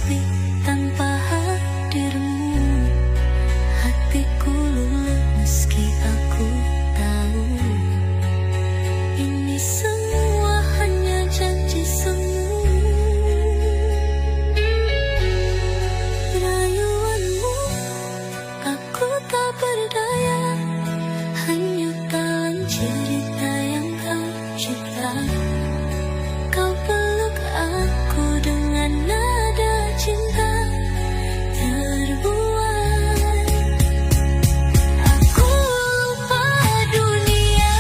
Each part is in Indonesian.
sepi tanpa hadirmu. Hatiku luluh meski aku tahu ini semua hanya janji semu. Rayuanmu aku tak berdaya, hanya talan cerita yang kau cipta. Kau peluk aku dengan nada cinta terbuai. Aku lupa dunia.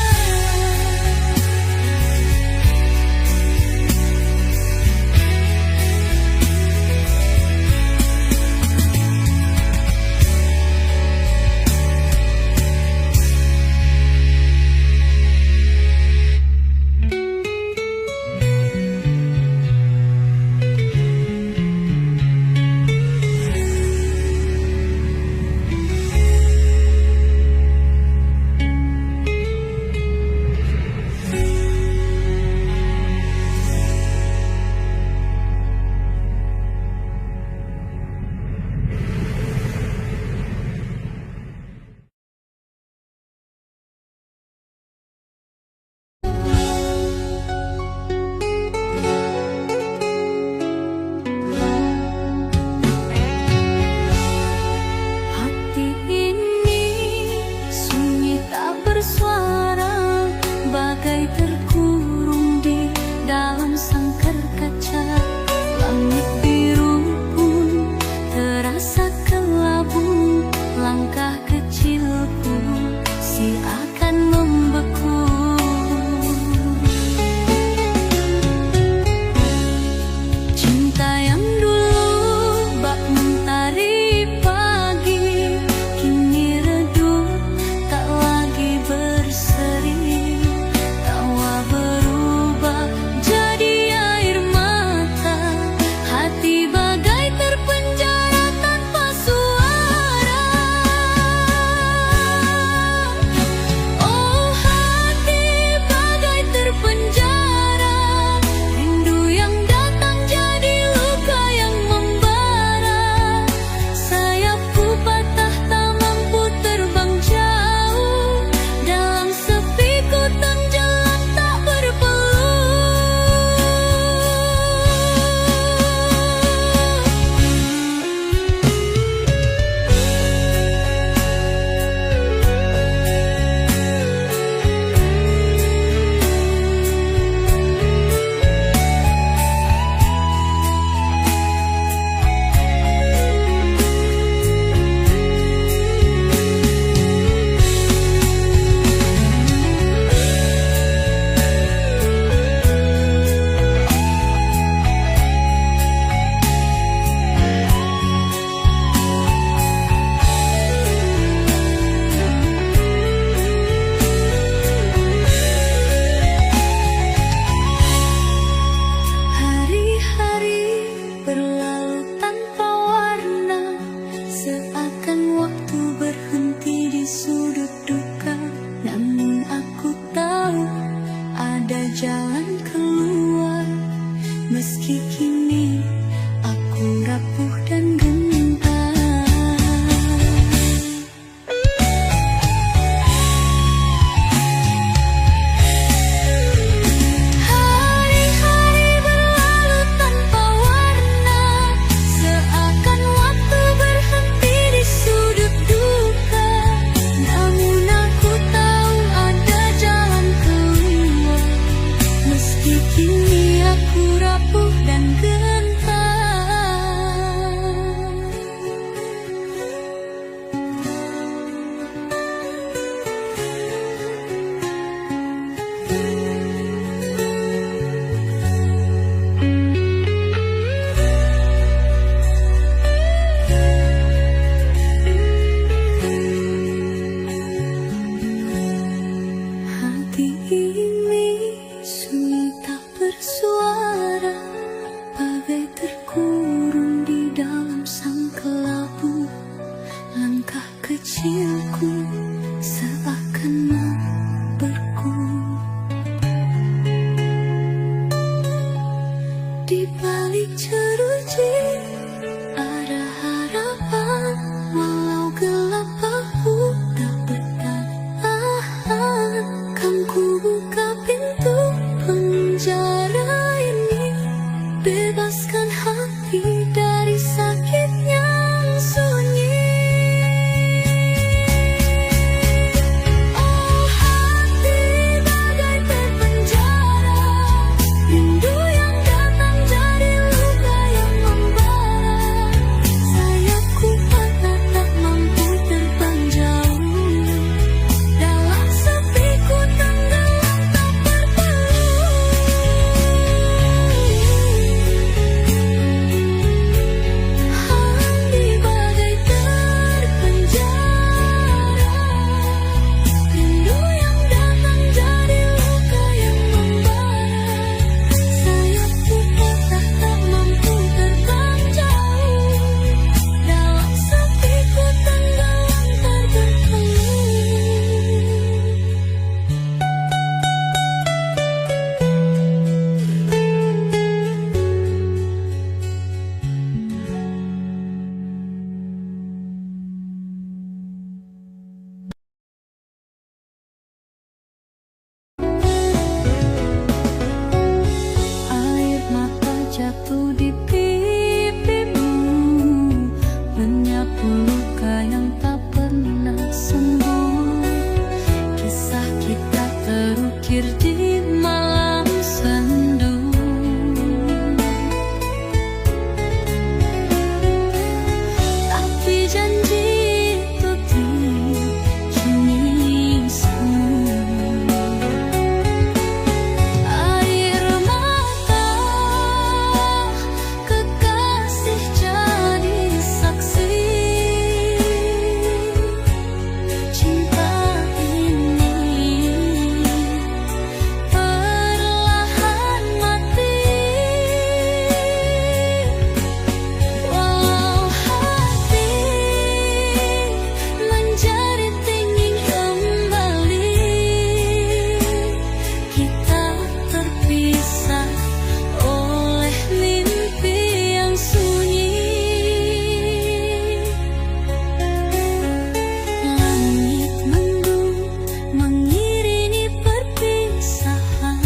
Hati ini sunyi tak bersuara, bagai terkurung di dalam sangkar kaca. Langit biru pun terasa kelabu, langkah kecilku seakan membeku. Cinta yang dulu bak mentari pagi, kini redup tak lagi berseri. Tawa berubah jadi air mata, hati bagai terpenjara tanpa suara. Oh hati bagai terpenjara, rindu yang datang jadi luka yang membara. Sayapku patah tak mampu terbang jauh, dalam sepiku tenggelam tak berpeluh. Hari-hari berlalu tanpa warna, seakan waktu berhenti di sudut duka. Namun aku tahu ada jalan keluar, meski kini aku rapuh dan gentar. Hari-hari berlalu tanpa warna, seakan waktu berhenti di sudut duka. Namun aku tahu ada jalan keluar, meski kini aku rapuh dan gentar. Hati ini sunyi tak bersuara, bagai terkurung di dalam sang kelabu. Langkah kecilku seakan membeku. Di balik jeruji penjara ini, bebaskan hati dari sakit yang sunyi. Oh hati bagai terpenjara, rindu yang datang jadi luka yang membara. Sayapku patah tak mampu terbang jauh, dalam sepiku tenggelam tak berteluh. Hati bagai terpenjara, rindu yang datang jadi luka yang membara. Sayapku patah tak mampu terbang jauh, dalam sepiku tenggelam tak berteluh. Air mata jatuh di pipimu, menyapu luka yang tak pernah sembuh. Kisah kita terukir di malam sendu. Tapi janji itu kini semu. Air mata kekasih jadi saksi, cinta ini perlahan mati. Walau hati menjerit ingin kembali, kita terpisah oleh mimpi yang sunyi. Langit mendung mengiringi perpisahan,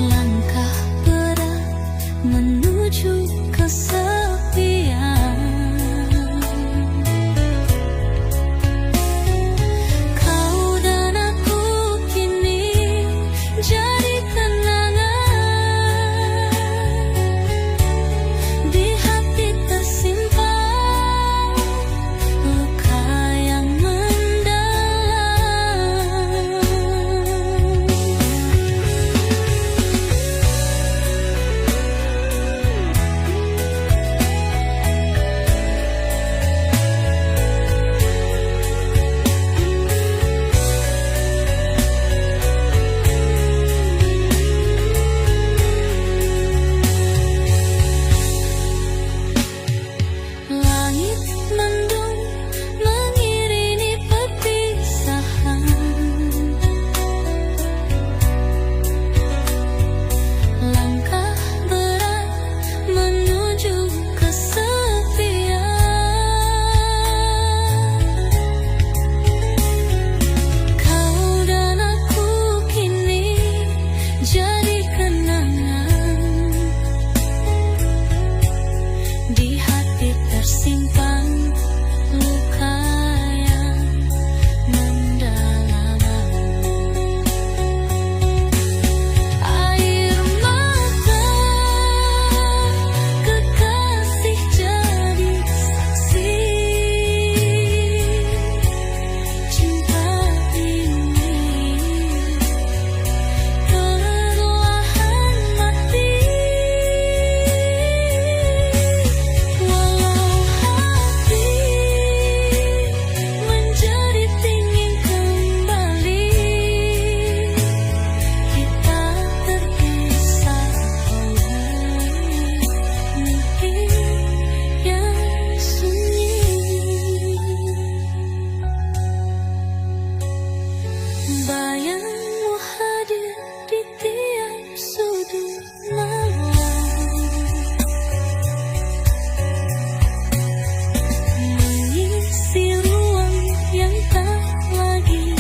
langkah berat menuju kesepian. Kau dan aku kini jadi kenangan, di hati tersimpan luka yang mendalam. Langit mendung mengiringi perpisahan, langkah berat menuju kesepian. Kau dan aku kini jadi kenangan, di hati tersimpan luka yang mendalam. Air mata kekasih jadi saksi, cinta ini perlahan mati. Walau hati menjerit ingin kembali, kita terpisah oleh mimpi yang sunyi. Bayangmu hadir di tiap sudut malam, mengisi ruang yang tak lagi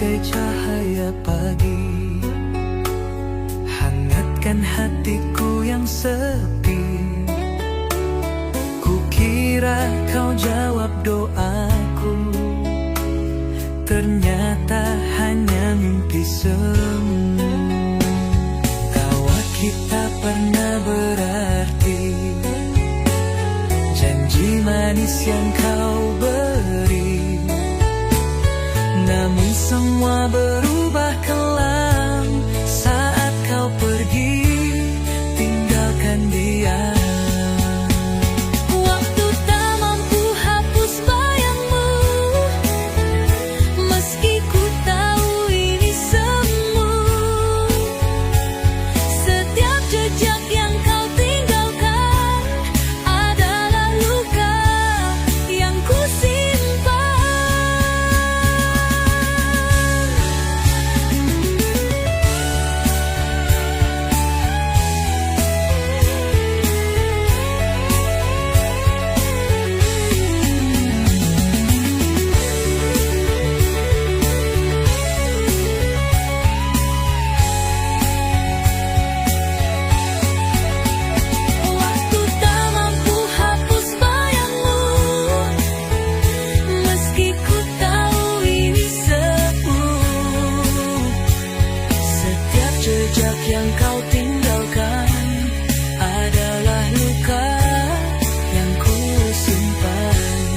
bagai cahaya pagi, hangatkan hatiku yang sepi. Kukira kau jawab doaku, ternyata hanya mimpi semu. Tawa kita pernah berarti, janji manis yang kau beri, namun semua berubah kelam saat kau pergi tinggalkan dia. Waktu tak mampu hapus bayangmu, meski ku tahu ini semu. Setiap jejak yang kau tinggalkan adalah luka yang ku simpan. Waktu tak mampu hapus bayangmu, meski ku tahu ini semu. Setiap jejak yang kau tinggalkan adalah luka yang ku simpan.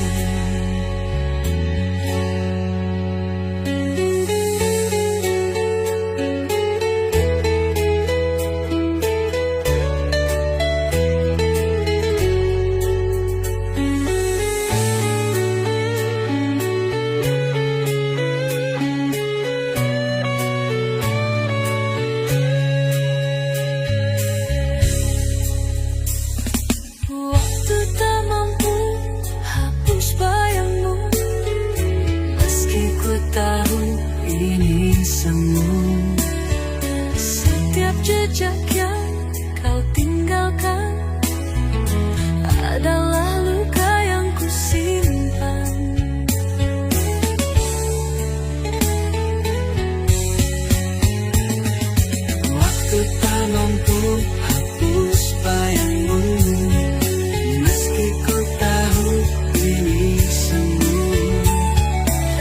Waktu tak mampu hapus bayangmu, Meski ku tahu ini semu. setiap jejak yang kau tinggalkan adalah luka yang ku simpan. Waktu tak mampu hapus bayangmu, meski ku tahu ini semu.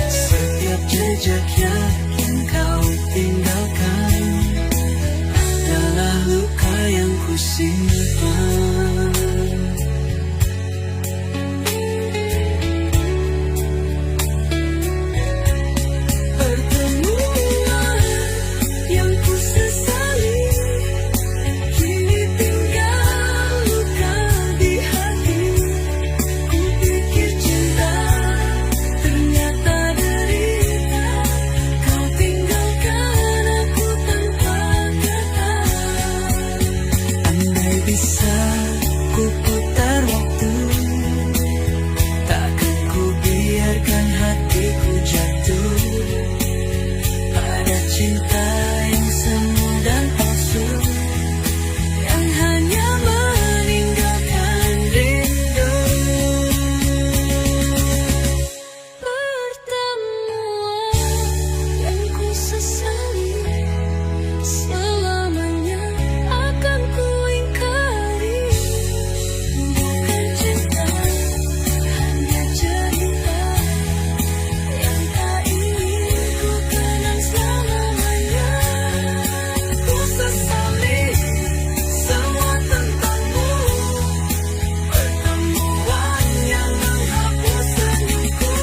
Setiap jejak yang kau tinggalkan adalah luka yang ku simpan. Pertemuan yang ku sesali kini tinggal luka di hati. Ku pikir cinta, ternyata derita. Kau tinggalkan aku tanpa kata. Andai bisa ku putar waktu, takkan ku biarkan hatiku jatuh pada cinta yang semu dan palsu, yang hanya meninggalkan rindu. Pertemuan yang ku sesali selamanya akan ku ingkari. Bukan cinta, hanya cerita yang tak ingin ku kenang selamanya. Ku sesali semua tentangmu, pertemuan yang menghapus senyumku.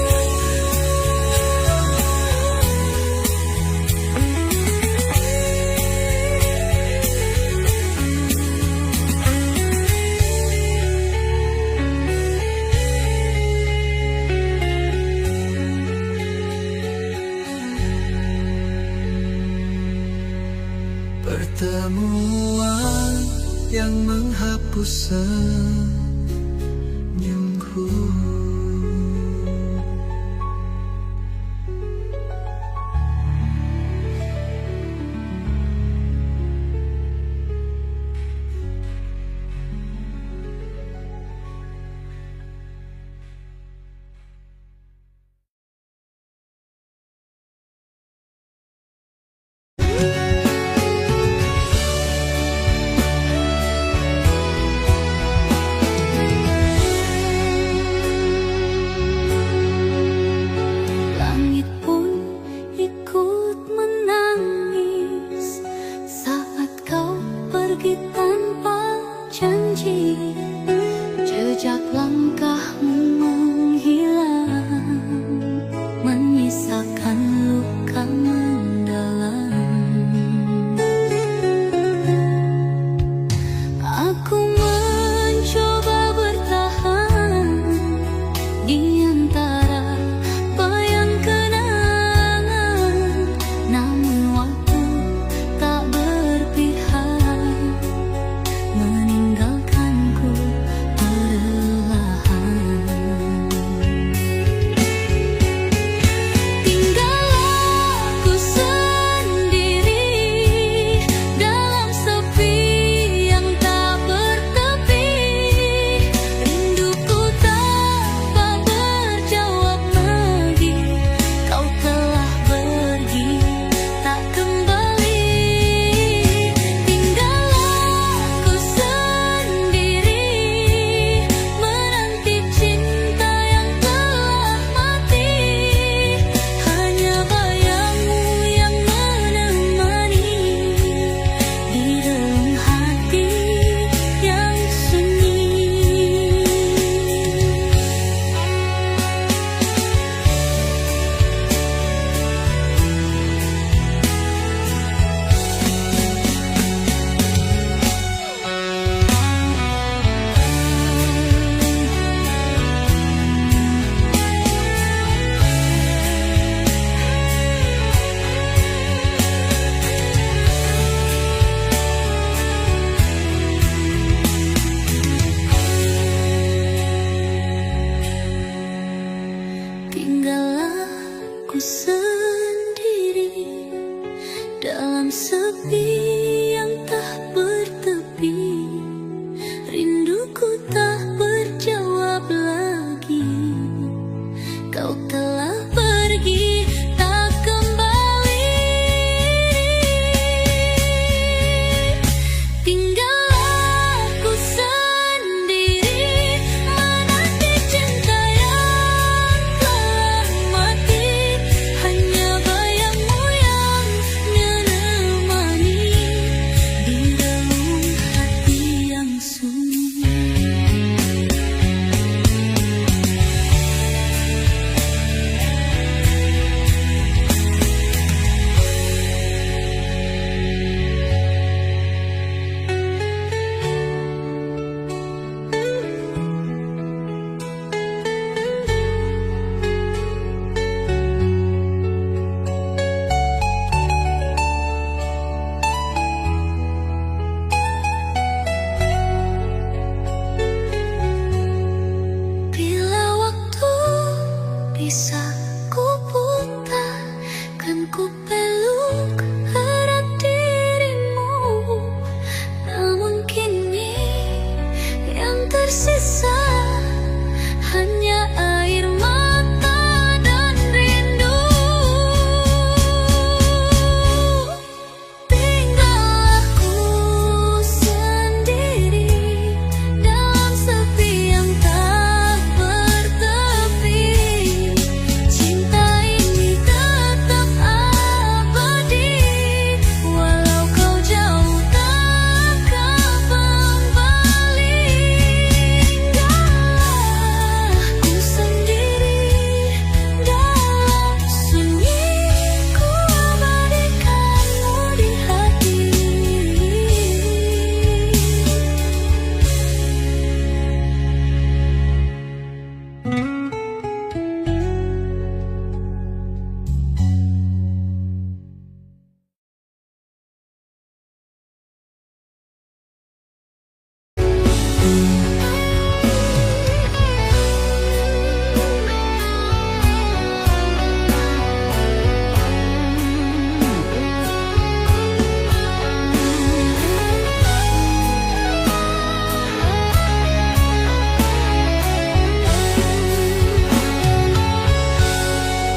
Pertemuan yang menghapus senyumku. sendiri dalam sepi yang tak bertepi. Rinduku tak berjawab lagi. Kau telah pergi, tak kembali. Tinggal aku sendiri menanti cinta yang telah mati. Hanya bayangmu yang menemani di relung hati yang sunyi. Bila waktu bisa ku putar, kan ku peluk erat dirimu. Namun kini yang tersisa hanya air mata dan rindu. Tinggal aku sendiri dalam sepi yang tak bertepi. Cinta ini tetap abadi, walau kau jauh tak kembali. Aku sendiri dalam sunyi, ku abadikanmu di hati.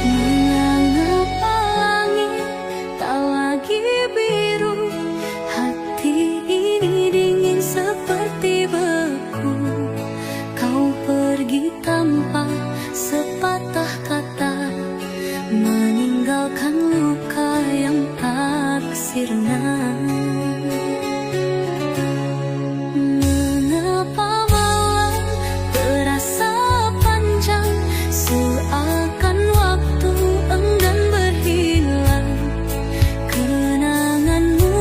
Mengapa langit tak lagi biru? Hati ini dingin seperti beku. Kau pergi tanpa sepatah kata, meninggalkan luka yang tak sirna. Mengapa malam terasa panjang, seakan waktu enggan berhilang. Kenanganmu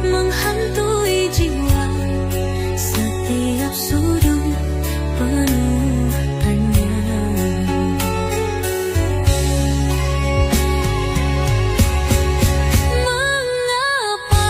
menghantui jiwa, setiap sudut penuh tanya. Mengapa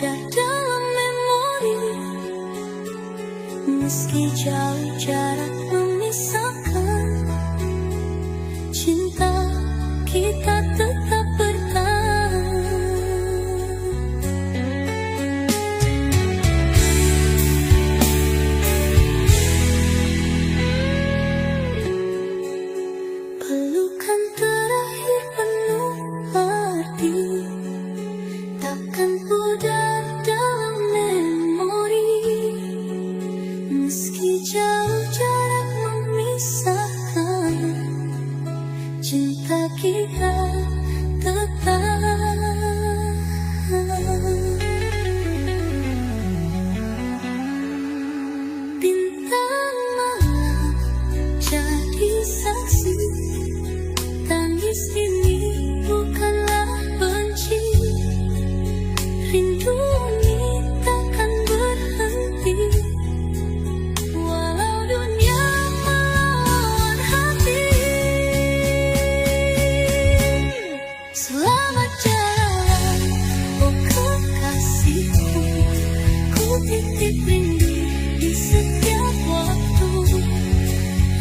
pudar dalam memori. Meski jauh jarak memisahkan, cinta kita tetap bertahan. Pelukan terakhir penuh arti, takkan pudar dalam memori. Meski jauh jarak memisahkan, cinta kita tetap. Bintang malam jadi saksi, tangis ini bukanlah benci. Rindu ini takkan berhenti, walau dunia melawan hati. Selamat jalan, oh kekasihku, ku titip rindu di setiap waktu.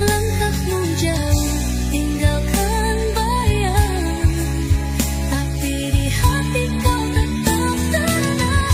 Langkahmu jauh tinggalkan bayang, tapi di hati kau tetap tenang.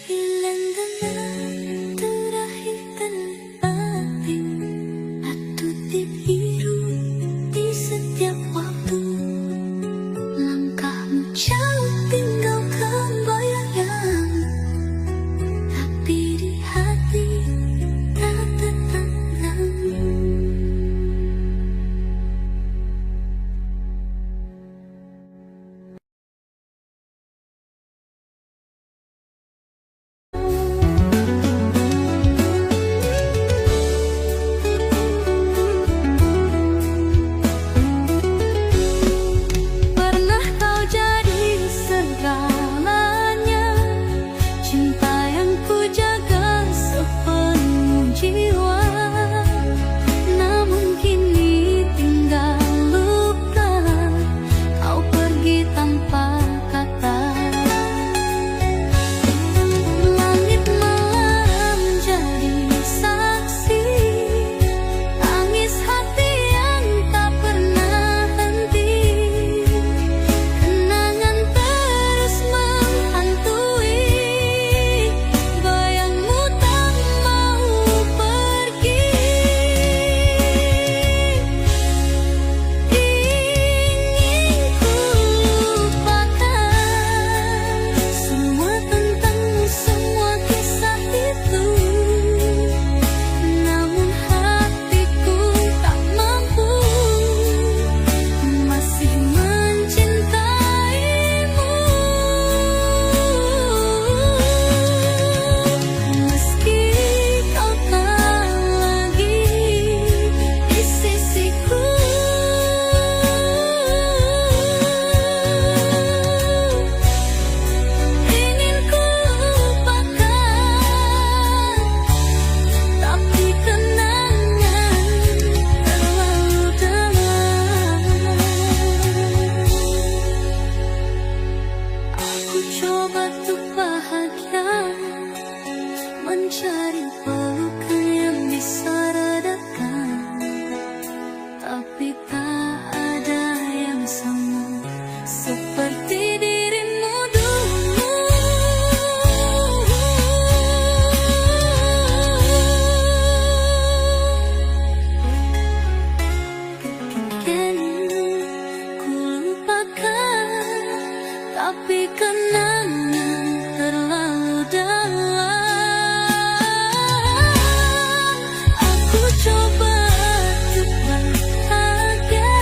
Hilang dengan terakhir terlebih, atutip hirup di setiap waktu. Langkahmu jauh tinggalkan bayang, tapi di hati tak tertantang. Pernah kau jadi segalanya, cinta yang ku jaga sepenuh jiwa. Namun kini tinggal luka, kau pergi tanpa kata. Langit malam jadi saksi, tangis hati yang tak pernah henti. Kenangan terus menghantui, bayangmu tak mau pergi. Ingin ku lupakan semua tentangmu, semua kisah itu. Namun hatiku tak mampu, masih mencintaimu. Meski kau tak lagi di sisiku, ingin ku lupakan, tapi kenangan terlalu dalam. Aku coba untuk bahagia, mencari pelukan yang bisa redakan, tapi tak ada yang sama seperti dirimu dulu. Kini ku lupakan, tapi kenangan terlalu dalam. Aku coba untuk bahagia,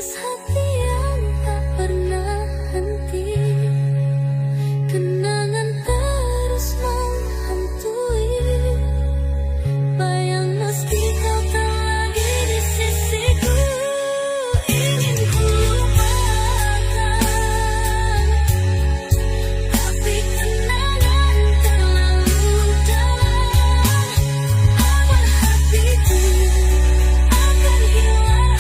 Tangis hati yang tak pernah henti, kenangan terus menghantui. Bayang meski kau tak lagi di sisiku, ingin ku lupakan, tapi kenangan terlalu dalam. Awan hatiku akan hilang.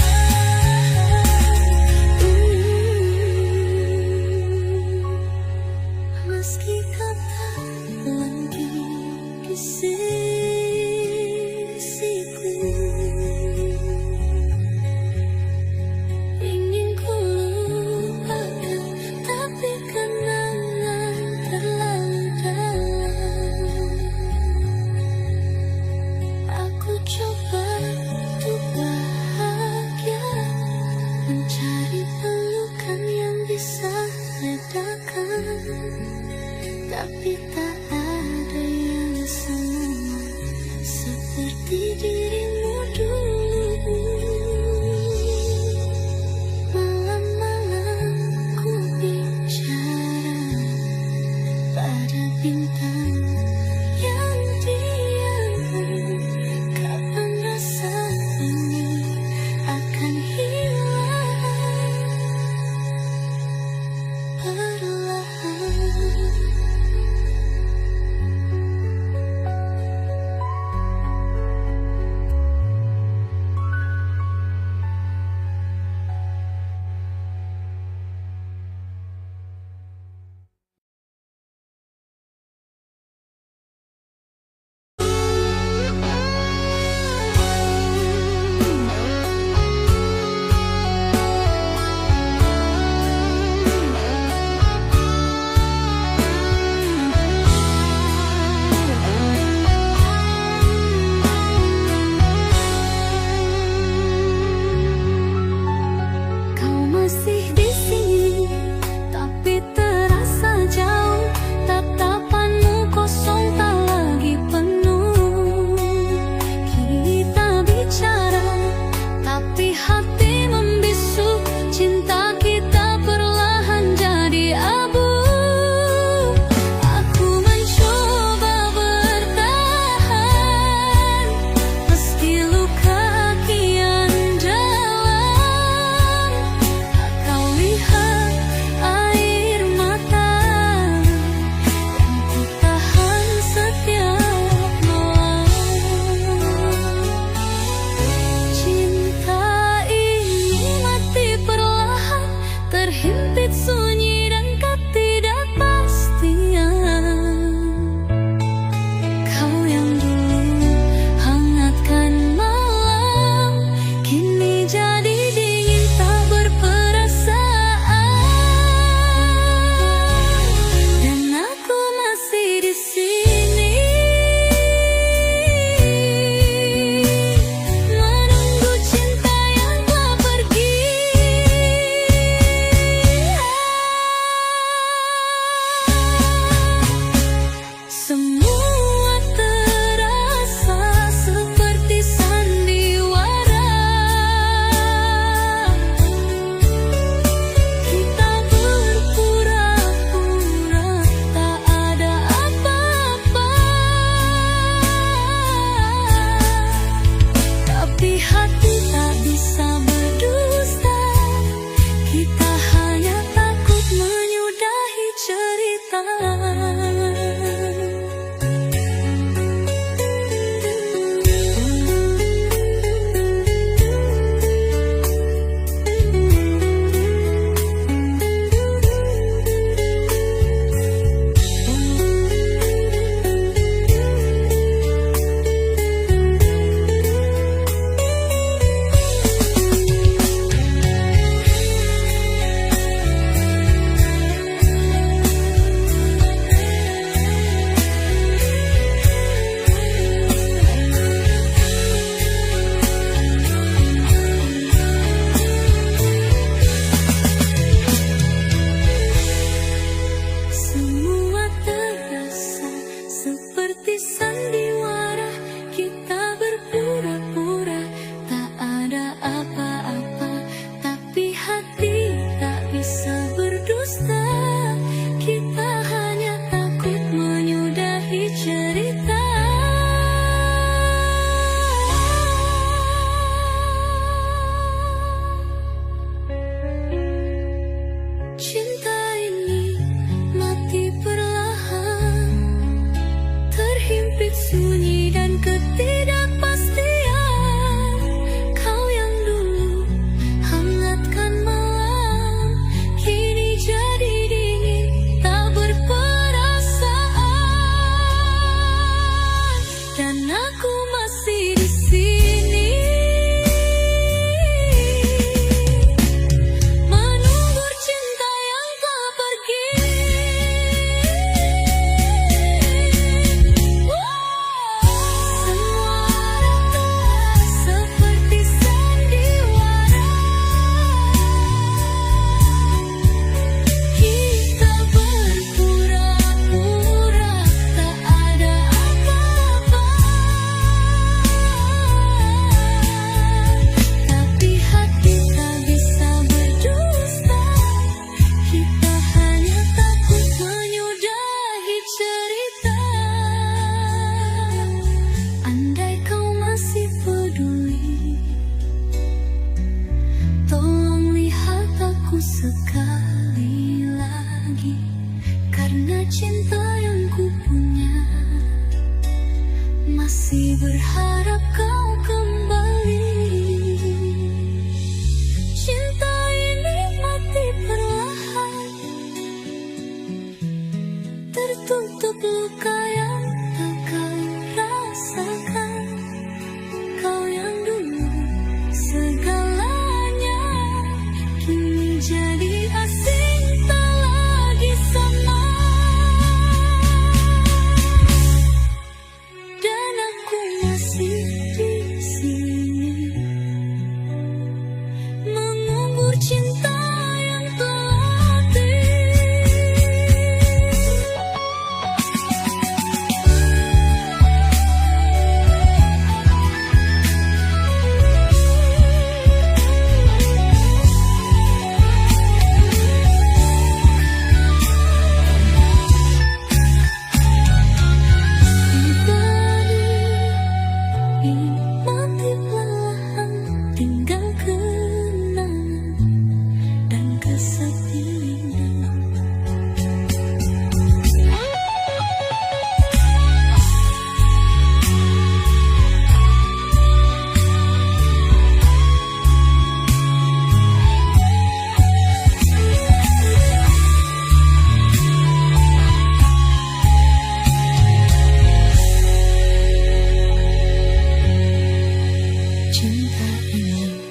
cinta ini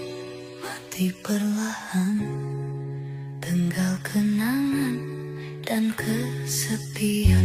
mati perlahan, tinggal kenangan dan kesepian.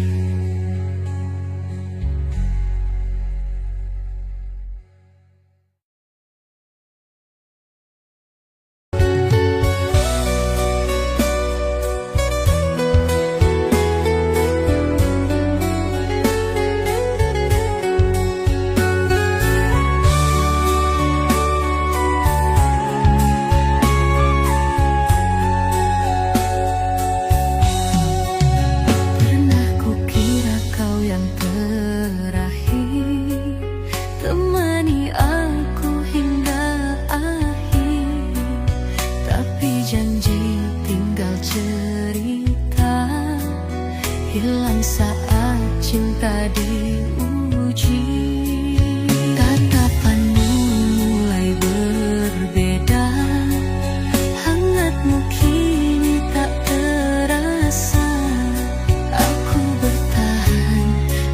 Hilang saat cinta diuji, tatapanmu mulai berbeda, hangatmu kini tak terasa. Aku bertahan,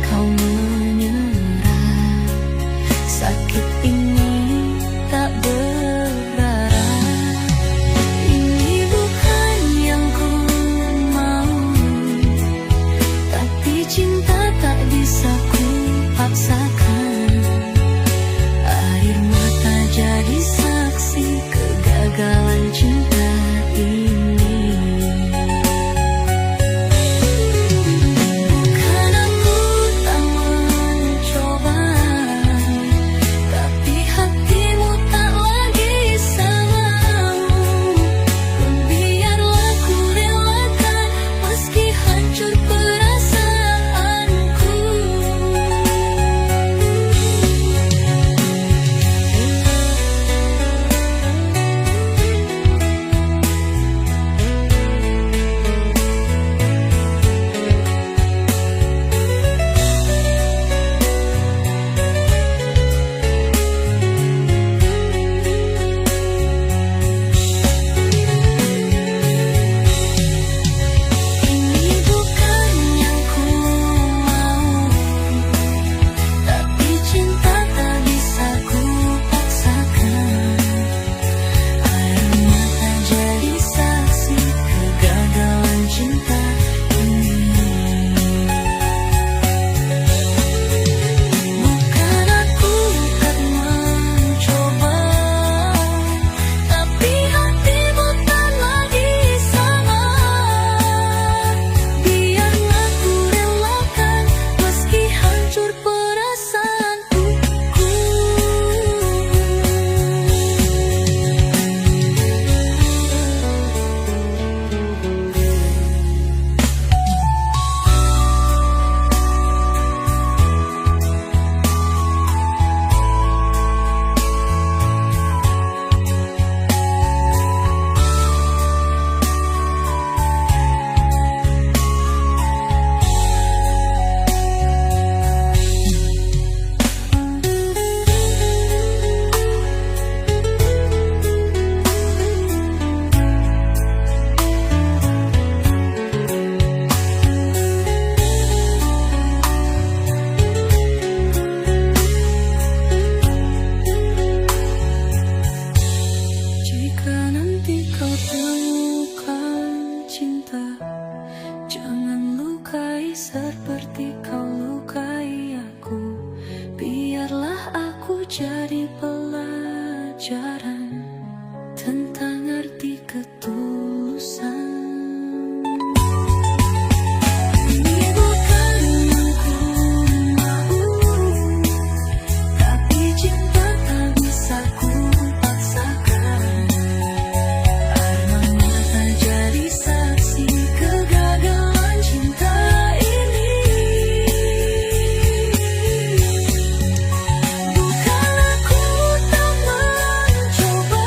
kau menyerah, sakit ini tak berarah. Ini bukan yang ku mau, cinta tak bisa ku paksakan. Air mata jadi saksi kegagalan cinta ini. Bukan aku tak mencoba, tapi hatimu tak lagi samamu. Biarlah ku relakan meski hancur seperti kau lukai aku. Biarlah aku jadi pelajaran tentang arti ketulusan. Coba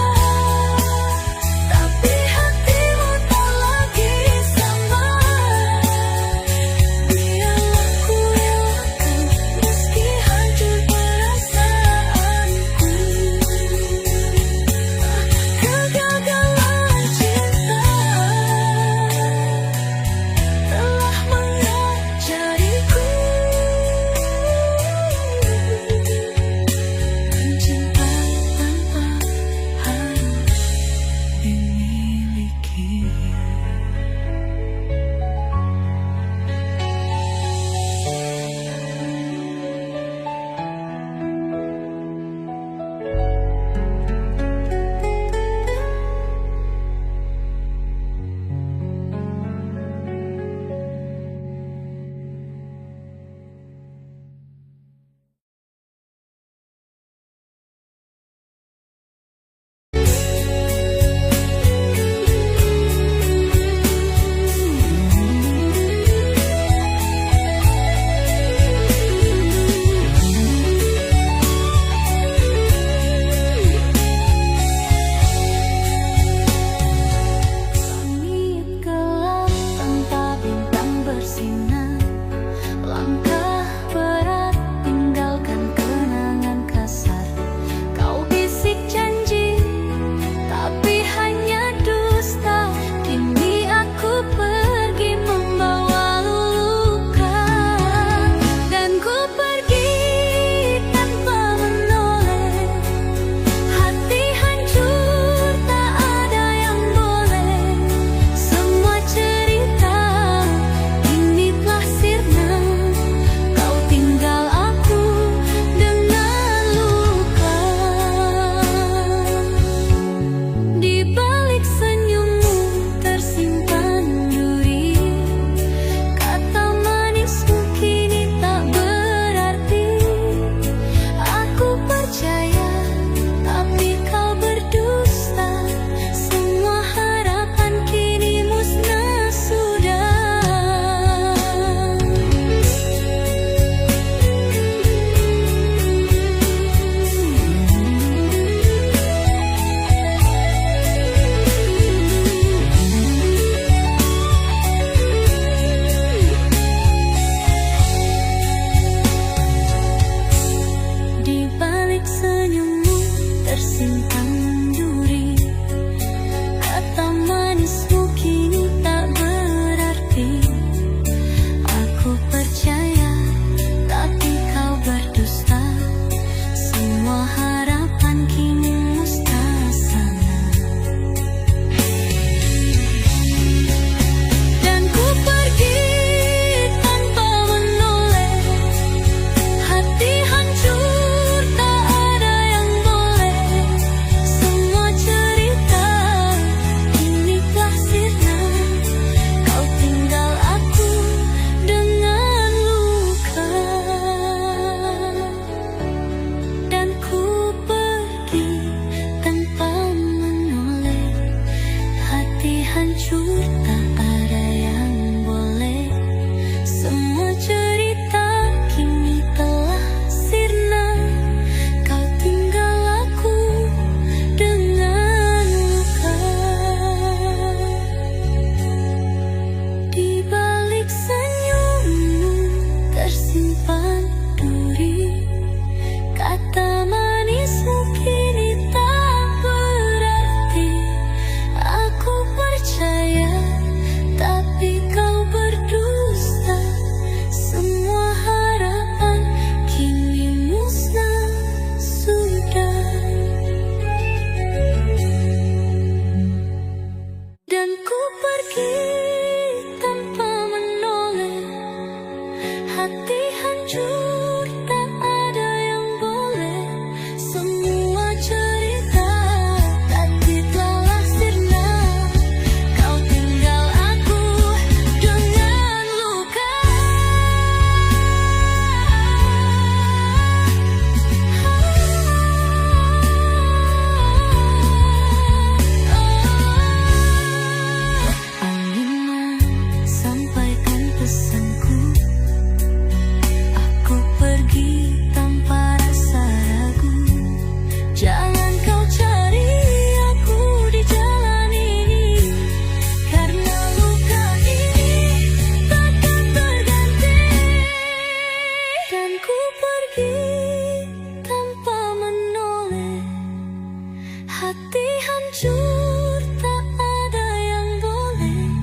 Hati hancur, tak ada yang boleh.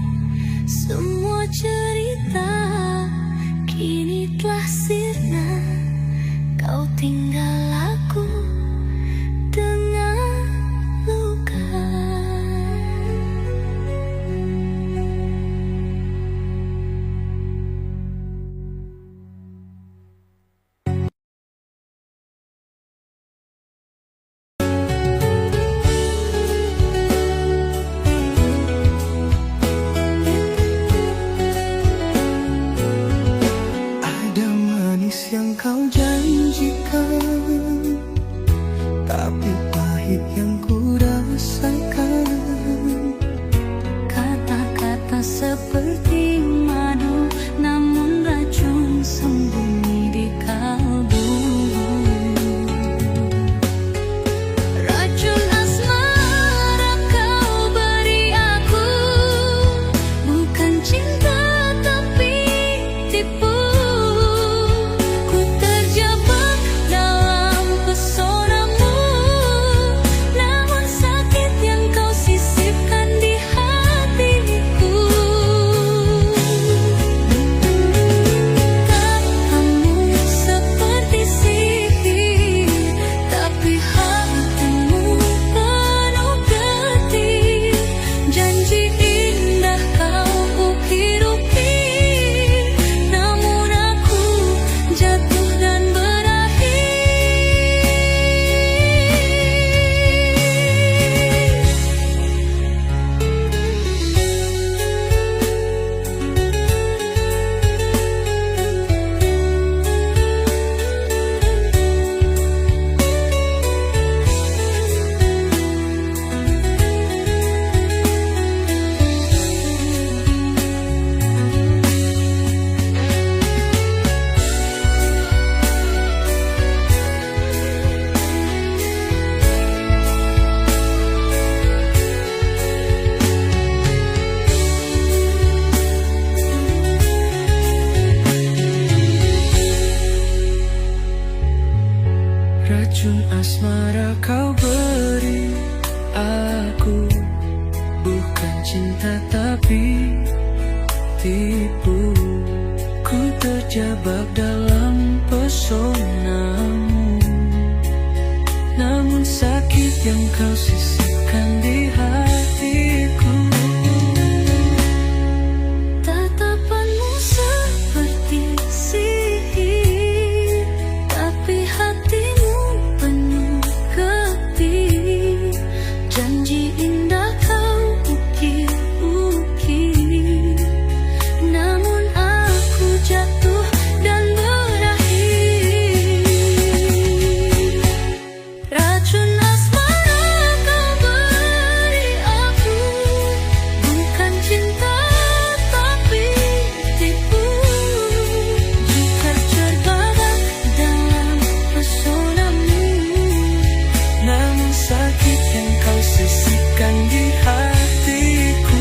Semua cerita kini telah sirna. Kau tinggal aku dengan luka. Ada manis yang kau janjikan, tapi pahit yang ku rasakan. Kata-kata seperti madu, namun racun sembunyi di kalbu. Racun asmara kau beri aku, bukan cinta tapi tipu. Ku terjebak dalam pesonamu, namun sakit yang kau sisipkan di hatiku. Katamu seperti sihir, tapi hatimu penuh getir. Janji indah kau ukir-ukir, namun aku jatuh dan berakhir. Racun asmara kau beri aku, bukan cinta tapi tipu. Ku terjebak dalam pesonamu, namun sakit yang kau sisipkan di hatiku. Tatapanmu seperti sihir, tapi hatimu penuh getir. Janji indah kau ukir-ukir, namun aku jatuh dan berakhir. Racun asmara kau beri aku, bukan cinta tapi tipu. Jika terbawa dalam pesonamu, Namun sakit yang kau sisipkan di hatiku.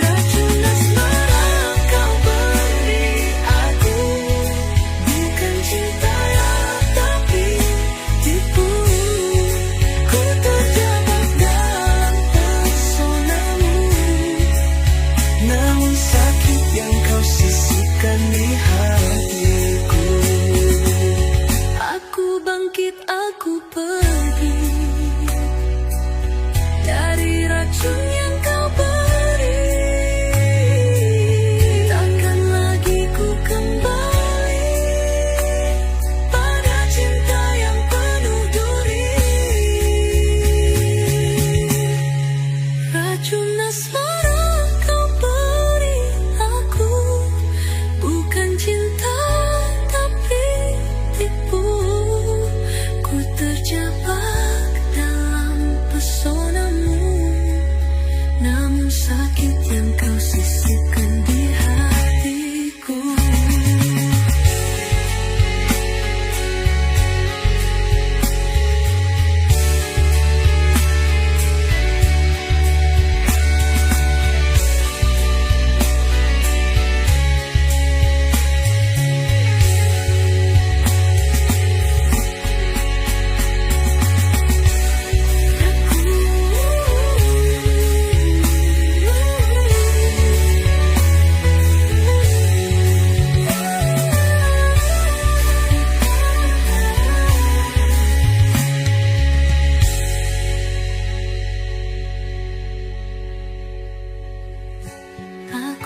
racun asmara kau beri aku, bukan cinta tapi tipu. Ku terjebak dalam pesonamu, Namun sakit yang kau sisipkan di hatiku. aku bangkit, aku pergi dari racun yang kau beri. Takkan lagi ku kembali pada cinta yang penuh duri. Racun asmara kau beri aku, bukan cinta tapi tipu. Ku terjebak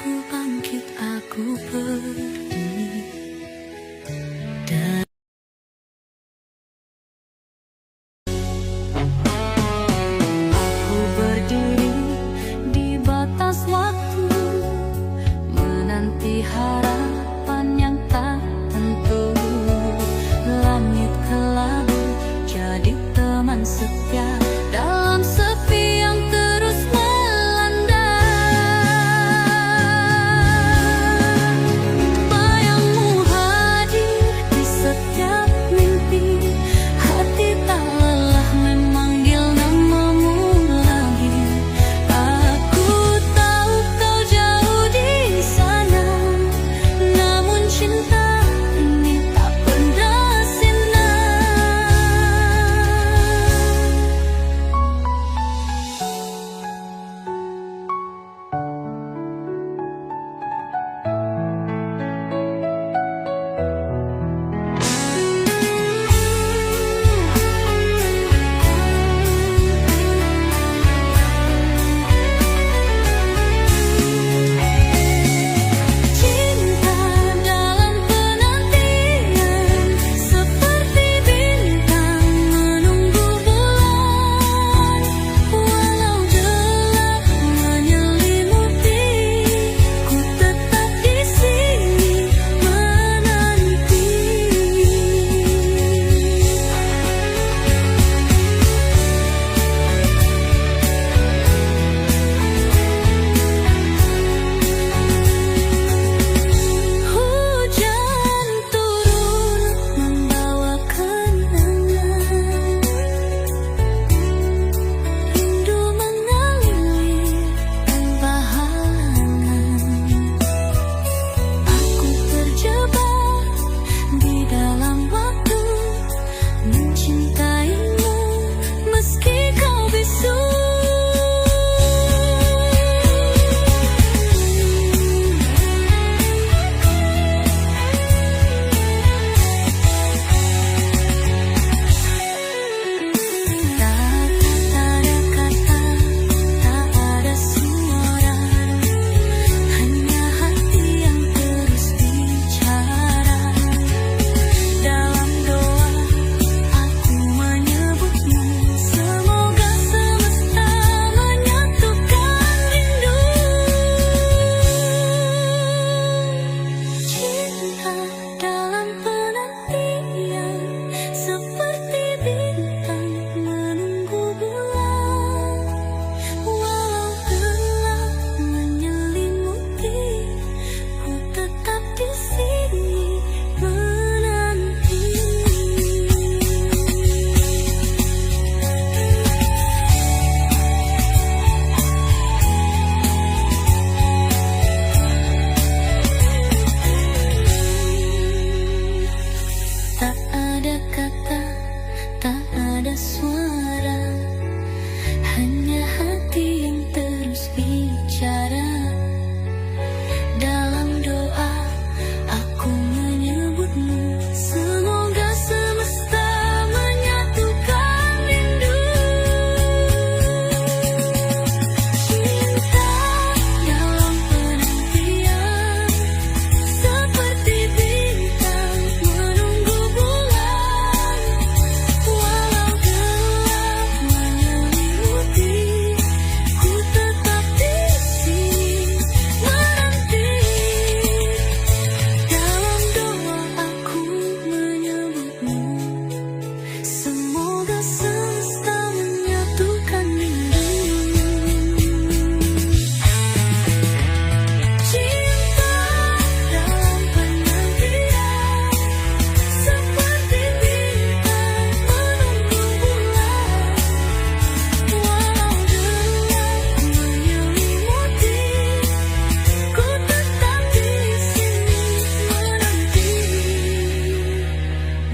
Aku bangkit, aku pergi. Aku berdiri di batas waktu, menanti harapan yang tak tentu. Langit kelabu jadi teman setia dalam sepi yang terus melanda. Bayangmu hadir di setiap mimpi, hati tak lelah memanggil namamu lagi. Aku tahu kau jauh di sana, namun cinta ini tak pernah sirna. Cinta dalam penantian, seperti bintang menunggu bulan. Walau gelap menyelimuti, ku tetap di sini menanti. Hujan turun membawa kenangan, rindu mengalir tanpa halangan. Aku terjebak di dalam waktu, mencintaimu meski kau bisu. Tak ada kata, tak ada suara, hanya hati yang terus bicara. Dalam doa aku menyebutmu, semoga semesta menyatukan rindu. Cinta dalam penantian, seperti bintang menunggu bulan. Walau gelap menyelimuti, ku tetap di sini menanti. Tak ada kata, tak ada suara, hanya hati yang terus bicara. Dalam doa aku menyebutmu, semoga semesta menyatukan rindu. Cinta dalam penantian, seperti bintang menunggu bulan. Walau gelap menyelimuti, ku tetap di sini menanti. Dalam doa aku menyebutmu, semoga semesta menyatukan rindu. Cinta dalam penantian, seperti bintang menunggu bulan. Walau gelap menyelimuti, ku tetap di sini menanti.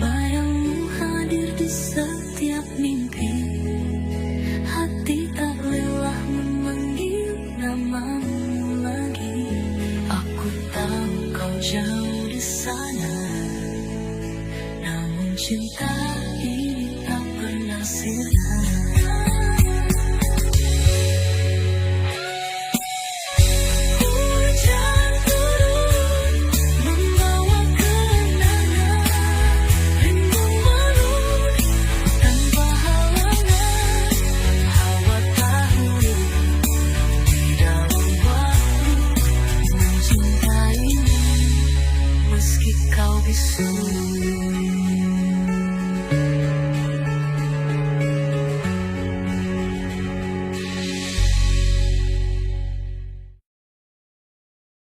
Bayangmu hadir di setiap mimpi, hati tak lelah memanggil namamu lagi. Aku tahu kau jauh di sana, namun cinta ini tak pernah sirna. Hujan kau bisu.